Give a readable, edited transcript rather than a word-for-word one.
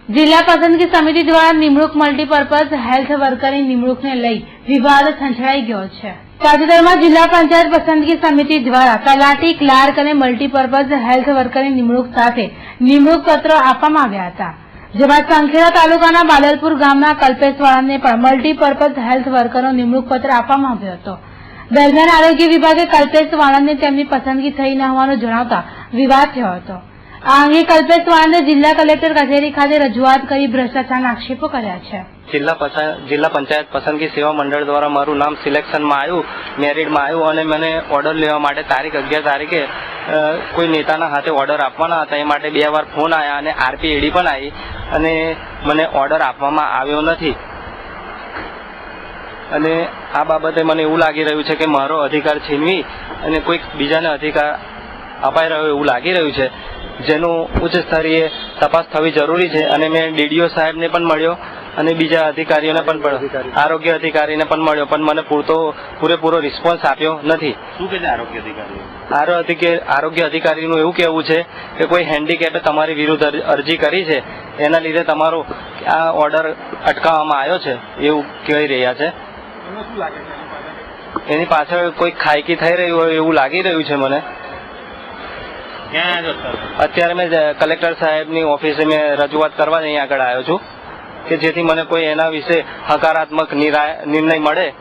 જિલ્લા પસંદગી સમિતિ દ્વારા નિમણૂક મલ્ટીપર્પઝ હેલ્થ વર્કરની નિમણૂકને લઈ વિવાદ છંછેડાઈ ગયો છે. તાજેતરમાં જિલ્લા પંચાયત પસંદગી સમિતિ દ્વારા તલાટી, ક્લાર્ક અને મલ્ટીપર્પઝ હેલ્થ વર્કરની નિમણૂક સાથે નિમણૂક પત્રો આપવામાં આવ્યા હતા. જેમાં સંખેડા તાલુકાના બાદલપુર ગામના કલ્પેશવાળાને પણ મલ્ટીપર્પઝ હેલ્થ વર્કરનો નિમણૂક પત્ર આપવામાં આવ્યો હતો. દરમિયાન આરોગ્ય વિભાગે કલ્પેશવાળાને તેમની પસંદગી થઈ ન હોવાનું જણાવતા વિવાદ થયો હતો. આ અંગે કલ્પેશવાળાને જિલ્લા કલેક્ટર કચેરી ખાતે રજૂઆત કરી ભ્રષ્ટાચારના આક્ષેપો કર્યા છે. જિલ્લા પંચાયત પસંદગી સેવા મંડળ દ્વારા મારું નામ સિલેક્શનમાં આવ્યું, મેરિટમાં આવ્યું અને મને ઓર્ડર લેવા માટે તારીખ 11 તારીખે કોઈ નેતાના હાથે ઓર્ડર આપવાના હતા. એ માટે 2 વાર ફોન આવ્યા અને RPAD પણ આવી અને મને ઓર્ડર આપવામાં આવ્યો નથી. અને આ બાબતે મને એવું લાગી રહ્યું છે કે મારો અધિકાર છીનવી અને કોઈક બીજાને અધિકાર અપાઈ રહ્યો એવું લાગી રહ્યું છે, જેનું ઉચ્ચ સ્તરીય તપાસ થવી જરૂરી છે. અને મેં DDO સાહેબને પણ મળ્યો અને બીજા અધિકારીઓને પણ, આરોગ્ય અધિકારીને પણ મળ્યો, પણ મને પૂરેપૂરો રિસ્પોન્સ આપ્યો નથી. શું કહે છે આરોગ્ય અધિકારીનું એવું કહેવું છે કે કોઈ હેન્ડીકેપે તમારી વિરુદ્ધ અરજી કરી છે, એના લીધે તમારો આ ઓર્ડર અટકાવવામાં આવ્યો છે એવું કહી રહ્યા છે. એની પાછળ કોઈ ખાયકી થઈ રહી હોય એવું લાગી રહ્યું છે મને. અત્યારે મેં કલેક્ટર સાહેબની ઓફિસે મેં રજૂઆત કરવા અહીં આગળ આવ્યો છું કે જેથી મને કોઈ એના વિશે હકારાત્મક નિર્ણય મળે